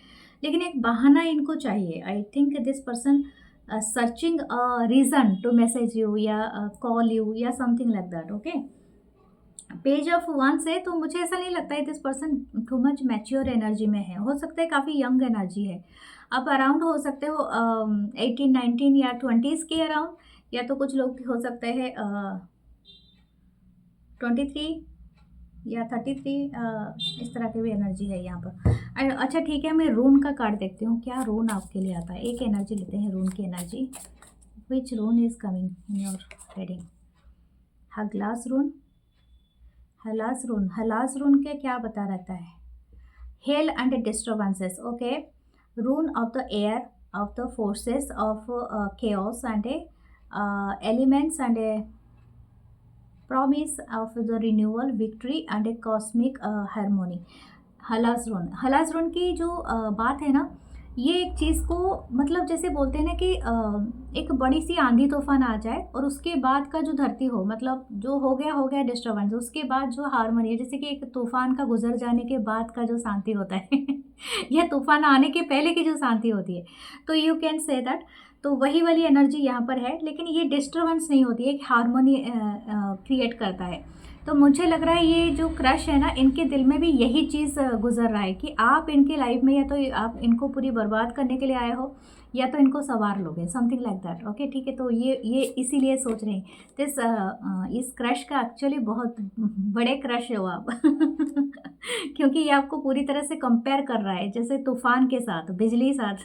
लेकिन एक बहाना इनको चाहिए। I think this person searching a reason to message you या कॉल यू या something like that. Okay, page of wands है, तो मुझे ऐसा नहीं लगता है this person too much mature energy में है, हो सकता है काफ़ी यंग एनर्जी है। आप अराउंड हो सकते हो 18 19 या 20s के अराउंड, या तो कुछ लोग हो सकते हैं 23 या 33, इस तरह की भी एनर्जी है यहाँ पर। अच्छा ठीक है, मैं रून का कार्ड देखती हूँ, क्या रून आपके लिए आता है। एक एनर्जी लेते हैं रून की energy, which rune is coming in your reading. Hagalaz rune, hagalaz rune, hagalaz rune के क्या बता रहता है, hail and disturbances. Okay, rune of the air, of the forces of chaos and elements and a promise of the renewal, victory and a cosmic harmony। हलासरून की जो बात है ना, ये एक चीज़ को मतलब जैसे बोलते हैं ना कि एक बड़ी सी आंधी तूफान आ जाए और उसके बाद का जो धरती हो, मतलब जो हो गया डिस्टर्बेंस, उसके बाद जो हारमोनी है, जैसे कि एक तूफान का गुजर जाने के बाद का जो शांति होता है या तूफान आने के पहले की जो शांति होती है, तो यू कैन से दैट। तो वही वाली एनर्जी यहाँ पर है, लेकिन ये डिस्टर्बेंस नहीं होती है, एक हारमोनी क्रिएट करता है। तो मुझे लग रहा है ये जो क्रश है ना, इनके दिल में भी यही चीज़ गुजर रहा है कि आप इनके लाइफ में या तो आप इनको पूरी बर्बाद करने के लिए आए हो, या तो इनको संवार लोगे, समथिंग लाइक दैट। ओके ठीक है, तो ये इसीलिए सोच रहे हैं दिस इस क्रश का एक्चुअली बहुत बड़े क्रश हो आप क्योंकि ये आपको पूरी तरह से कंपेयर कर रहा है, जैसे तूफान के साथ, बिजली साथ,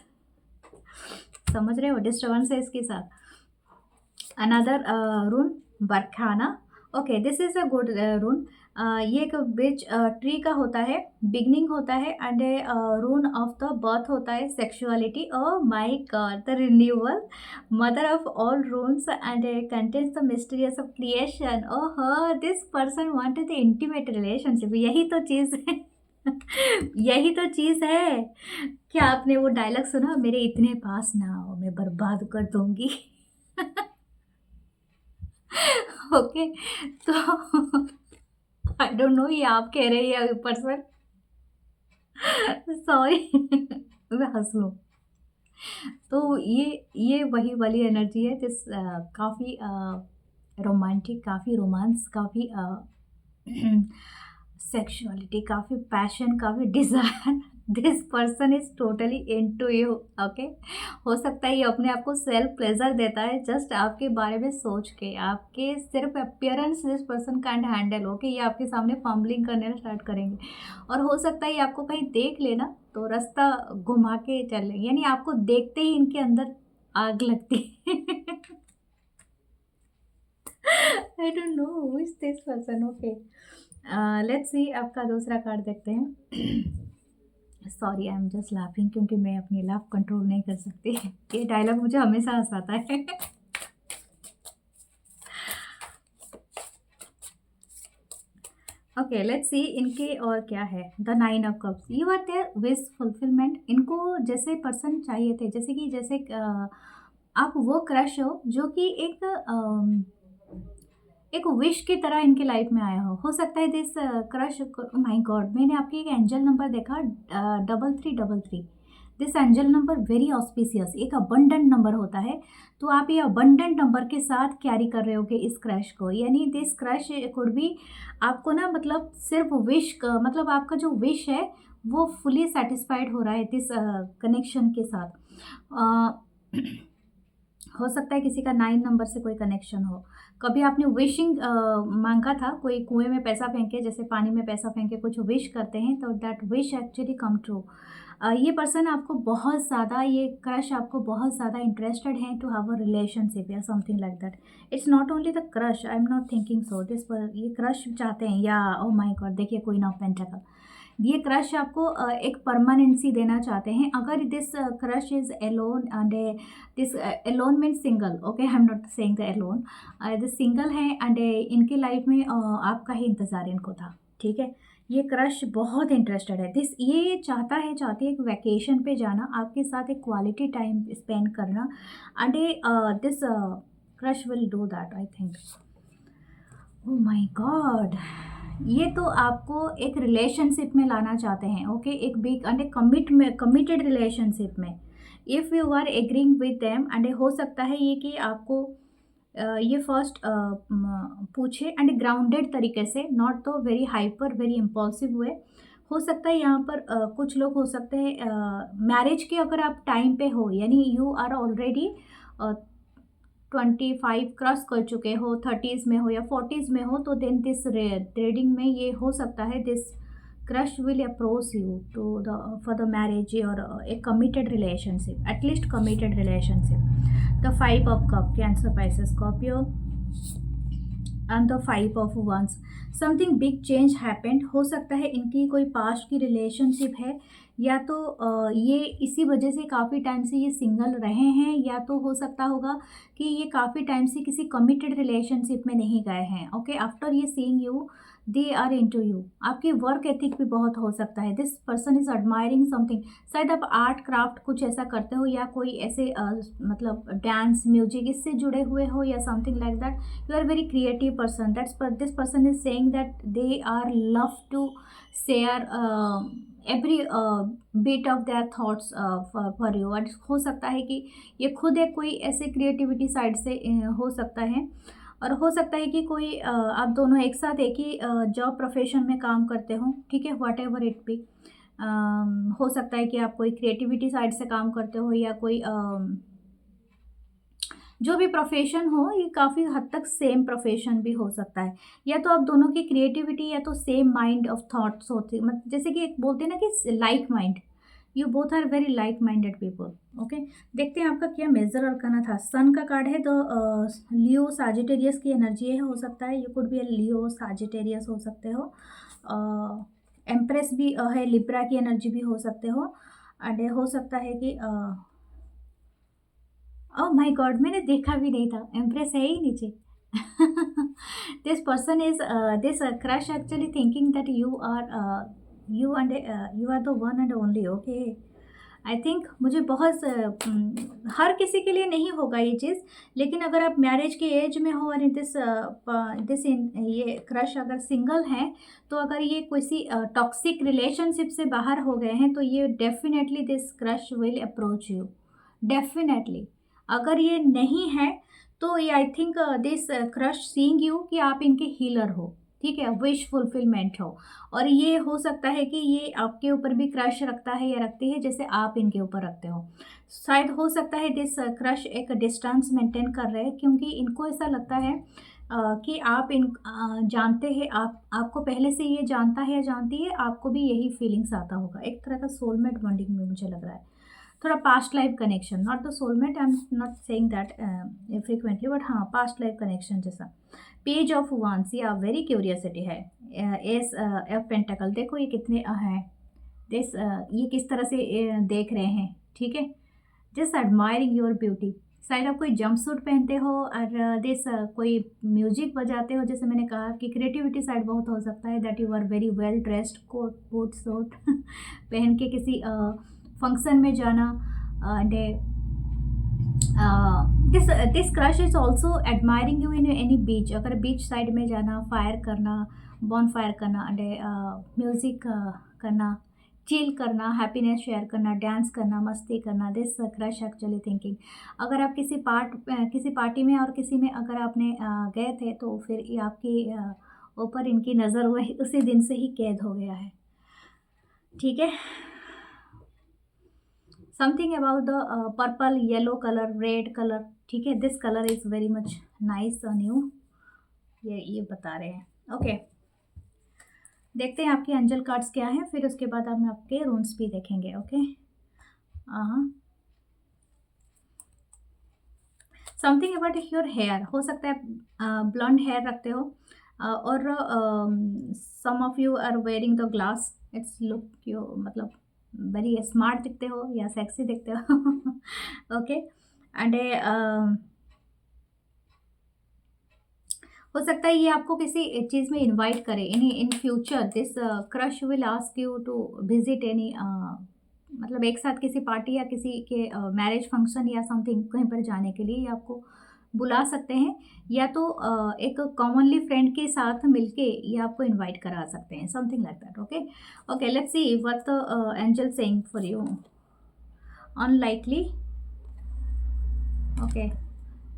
समझ रहे हो, डिस्टर्बेंस है इसके साथ। Another rune, berkana. Okay, this is a good rune. ये एक बिच ट्री का होता है, बिगनिंग होता है, एंड रून ऑफ द बर्थ होता है, sexuality. O my God, the renewal, mother of all रून्स and contains the mysterious of creation. Oh, this person wanted the intimate relationship, यही तो चीज़ है यही तो चीज़ है। क्या आपने वो डायलॉग सुना, मेरे इतने पास ना आओ, मैं बर्बाद कर दूंगी ओके, तो आई डोंट नो ये आप कह रहे हैं या पर्सन सॉरी मैं हंस लूँ। तो ये वही वाली एनर्जी है जिस काफ़ी रोमांटिक, काफ़ी रोमांस, काफ़ी सेक्सुअलिटी, काफ़ी पैशन, काफ़ी desire. This person is totally into you. Okay, हो सकता है ये अपने आप को सेल्फ प्लेजर देता है जस्ट आपके बारे में सोच के, आपके सिर्फ appearance this person can't handle. Okay, ये आपके सामने फम्बलिंग करने स्टार्ट करेंगे, और हो सकता है ये आपको कहीं देख लेना तो रास्ता घुमा के चल लेंगे, यानी आपको देखते ही इनके अंदर आग लगती है आई don't know who is this person. Okay, let's सी, आपका दूसरा कार्ड देखते हैं sorry I am just laughing, क्योंकि मैं अपनी लाफ कंट्रोल नहीं कर सकती ये डायलॉग मुझे हमेशा हंसाता है ओके, लेट्स सी इनके और क्या है। The 9 of cups, you are there wish fulfilment. इनको जैसे पर्सन चाहिए थे, जैसे कि जैसे आप वो क्रश हो जो कि एक विश की तरह इनके लाइफ में आया हो सकता है दिस क्रश। माय गॉड, मैंने आपके एक एंजल नंबर देखा 3333। This angel number very auspicious, एक अबंडेंट नंबर होता है, तो आप ये अबंडेंट नंबर के साथ कैरी कर रहे हो कि इस क्रश को, यानी दिस क्रश कुड भी आपको ना, मतलब सिर्फ विश, मतलब आपका जो विश है वो फुली सेटिस्फाइड हो रहा है दिस कनेक्शन के साथ। हो सकता है किसी का 9 नंबर से कोई कनेक्शन हो। कभी आपने विशिंग मांगा था, कोई कुएं में पैसा फेंके, जैसे पानी में पैसा फेंक के कुछ विश करते हैं, तो that wish actually come true. ये पर्सन आपको बहुत ज़्यादा, ये क्रश आपको बहुत ज़्यादा इंटरेस्टेड है टू हैव अ रिलेशनशिप या something like that. It's not only the crush, I am not thinking so this पर, ये क्रश चाहते हैं या ओ माय गॉड, देखिए क्वीन ऑफ पेंटाकल, ये क्रश आपको एक परमानेंसी देना चाहते हैं। अगर this crush is alone and this alone means single. Okay, I am not saying the alone, this single है एंड इनके लाइफ में आपका ही इंतज़ार इनको था। ठीक है, ये क्रश बहुत इंटरेस्टेड है, दिस ये चाहती है एक वैकेशन पे जाना, आपके साथ एक क्वालिटी टाइम स्पेंड करना, and this crush will do that I think. Oh my God! ये तो आपको एक रिलेशनशिप में लाना चाहते हैं, ओके? एक big and a committed relationship में। If you are agreeing with them and हो सकता है ये कि आपको ये फर्स्ट पूछे एंड ग्राउंडेड तरीके से, नॉट तो वेरी हाइपर, वेरी इम्पल्सिव वे। हो सकता है यहाँ पर कुछ लोग हो सकते हैं मैरिज के अगर आप टाइम पे हो, यानी यू आर ऑलरेडी 25 क्रॉस कर चुके हो, 30s में हो या 40s में हो, तो देन दिस रीडिंग में ये हो सकता है this crush will approach you to the for the marriage और a committed relationship, at least committed relationship. The 5 of cup, Cancer, Pisces, Scorpio and the 5 of wands. Something big change happened. हो सकता है इनकी कोई पास्ट की relationship है, या तो ये इसी वजह से काफ़ी टाइम से ये सिंगल रहे हैं, या तो हो सकता होगा कि ये काफ़ी टाइम से किसी कमिटेड रिलेशनशिप में नहीं गए हैं, ओके? आफ्टर ये seeing you they are into you. आपकी वर्क एथिक भी बहुत हो सकता है। This person is admiring something. शायद आप आर्ट क्राफ्ट कुछ ऐसा करते हो, या कोई ऐसे मतलब डांस, म्यूजिक इससे जुड़े हुए हो, या something like that. You are very creative person. That's this person is saying that they are love to share every bit of their thoughts for you. और हो सकता है कि ये खुद एक कोई ऐसे क्रिएटिविटी साइड से हो सकता है, और हो सकता है कि कोई आप दोनों एक साथ एक ही जॉब प्रोफेशन में काम करते हो, ठीक है? What ever it be. हो सकता है कि आप कोई क्रिएटिविटी साइड से काम करते हो, या कोई जो भी प्रोफेशन हो, ये काफ़ी हद तक सेम प्रोफेशन भी हो सकता है, या तो आप दोनों की क्रिएटिविटी या तो सेम माइंड ऑफ थॉट्स होती, मतलब जैसे कि एक बोलते हैं ना कि like mind, you both are very like minded people, okay? देखते हैं आपका क्या मेजर और करना था। सन का कार्ड है, तो लियो साजिटेरियस की एनर्जी है, हो सकता है you could be Leo Sagittarius हो सकते हो। एम्प्रेस भी है, लिब्रा की एनर्जी भी हो सकते हो, एंड हो सकता है कि ओह माय गॉड! मैंने देखा भी नहीं था, इम्प्रेस है ही नीचे। This person is this crush actually thinking that you are the one and only, okay? I think मुझे बहुत हर किसी के लिए नहीं होगा ये चीज़, लेकिन अगर आप मैरिज के एज में हो और दिस इन ये क्रश अगर सिंगल हैं, तो अगर ये किसी टॉक्सिक रिलेशनशिप से बाहर हो गए हैं, तो ये definitely this crush will approach you, definitely. अगर ये नहीं है, तो ये आई think this crush seeing you कि आप इनके हीलर हो, ठीक है? विश फुलफिलमेंट हो। और ये हो सकता है कि ये आपके ऊपर भी क्रश रखता है या रखती है, जैसे आप इनके ऊपर रखते हो। शायद हो सकता है दिस क्रश एक डिस्टेंस मेंटेन कर रहे हैं, क्योंकि इनको ऐसा लगता है कि आप जानते हैं, आप आपको पहले से ये जानता है या जानती है, आपको भी यही फीलिंग्स आता होगा। एक तरह का सोलमेट बॉन्डिंग में मुझे लग रहा है। थोड़ा past life connection, not the soulmate, I am not saying that frequently, but हाँ, पास्ट लाइफ कनेक्शन जैसा। पेज ऑफ वांस, या वेरी क्यूरियोसिटी है। एस एफ पेंटाकल, देखो ये कितने हैं। दिस ये किस तरह से देख रहे हैं, ठीक है? Just admiring your beauty. शायद आप कोई जंप सूट पहनते हो, और दिस कोई म्यूजिक बजाते हो, जैसे मैंने कहा कि क्रिएटिविटी साइड बहुत हो सकता है, that you are very well dressed, coat boot suit पहन के किसी फंक्शन में जाना। And this crush is also admiring you in any beach. अगर बीच साइड में जाना, फायर करना, बॉन फायर करना, एंड म्यूज़िक करना, चिल करना, हैप्पीनेस शेयर करना, डांस करना, मस्ती करना, दिस क्रश एक्चुअली थिंकिंग। अगर आप किसी पार्टी में और किसी में अगर आपने गए थे, तो फिर ये आपकी ऊपर इनकी नज़र वही उसी दिन से ही कैद हो गया है, ठीक है? Something about the purple, yellow colour, red colour, ठीक है? This colour is very much nice on you, ये बता रहे हैं, ओके? देखते हैं आपके एंजल कार्ड्स क्या हैं, फिर उसके बाद हम आपके रून्स भी देखेंगे, ओके? हाँ, समथिंग अबाउट योर हेयर, हो सकता है ब्लॉन्ड हेयर रखते हो, और some of you are wearing the glass, it's look you मतलब वेरी स्मार्ट दिखते हो या सेक्सी दिखते हो, ओके? एंड हो सकता है ये आपको किसी चीज़ में इनवाइट करे in future. This crush will ask you to visit any, मतलब एक साथ किसी पार्टी या किसी के मैरिज फंक्शन या समथिंग कहीं पर जाने के लिए ये आपको बुला सकते हैं, या तो एक कॉमनली फ्रेंड के साथ मिलके ये आपको इनवाइट करा सकते हैं, something like that. Okay okay, let's see what the angel saying for you. Unlikely, okay,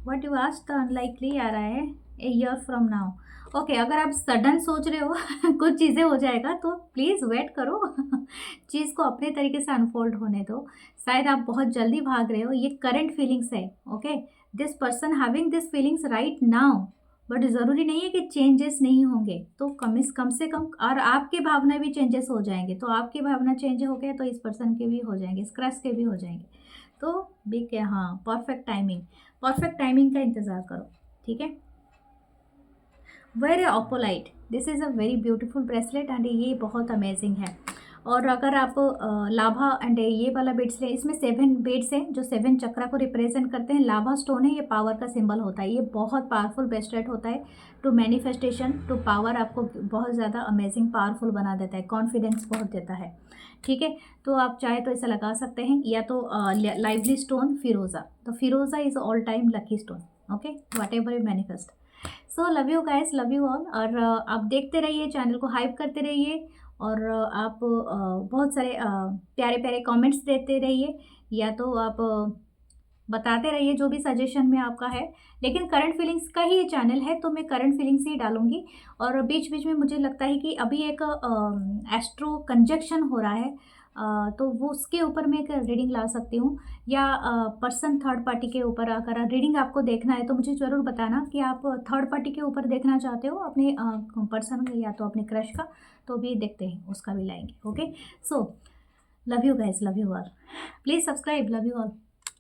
what you asked, unlikely आ रहा है, a year from now. Okay, अगर आप सडन सोच रहे हो कुछ चीज़ें हो जाएगा तो प्लीज़ वेट करो चीज़ को अपने तरीके से अनफोल्ड होने दो। शायद आप बहुत जल्दी भाग रहे हो, ये करंट फीलिंग्स है। Okay, this person having this feelings right now, but ज़रूरी नहीं है कि चेंजेस नहीं होंगे, तो कम से कम, और आपकी भावना भी चेंजेस हो जाएंगे, तो आपकी भावना चेंज हो गए तो इस पर्सन के भी हो जाएंगे, इस क्रश के भी हो जाएंगे। तो बी के, हाँ, परफेक्ट टाइमिंग का इंतज़ार करो, ठीक है। वेरी ऑपोलाइट, this is a very beautiful bracelet and ये बहुत अमेजिंग है। और अगर आप लाभा एंड ये वाला बीड्स लें, इसमें 7 बीड्स हैं जो 7 चक्रा को रिप्रेजेंट करते हैं। लाभा स्टोन है, ये पावर का सिंबल होता है, ये बहुत पावरफुल ब्रेसलेट होता है टू मैनिफेस्टेशन, टू पावर, आपको बहुत ज़्यादा अमेजिंग पावरफुल बना देता है, कॉन्फिडेंस बहुत देता है, ठीक है। तो आप चाहे तो इसे लगा सकते हैं, या तो लाइवली स्टोन फिरोज़ा, तो फिरोज़ा is all time lucky stone. Okay, whatever you manifest. So love you guys, love you all. और आप देखते रहिए, चैनल को हाइप करते रहिए, और आप बहुत सारे प्यारे प्यारे कमेंट्स देते रहिए, या तो आप बताते रहिए जो भी सजेशन में आपका है। लेकिन करंट फीलिंग्स का ही ये चैनल है, तो मैं करंट फीलिंग्स ही डालूंगी। और बीच बीच में मुझे लगता है कि अभी एक एस्ट्रो कंजक्शन हो रहा है, तो वो उसके ऊपर मैं एक रीडिंग ला सकती हूँ, या पर्सन थर्ड पार्टी के ऊपर। अगर रीडिंग आपको देखना है तो मुझे ज़रूर बताना कि आप थर्ड पार्टी के ऊपर देखना चाहते हो, अपने पर्सन या तो अपने क्रश का, तो भी देखते हैं, उसका भी लाएंगे। Okay, so love you guys, love you all, please subscribe, love you all.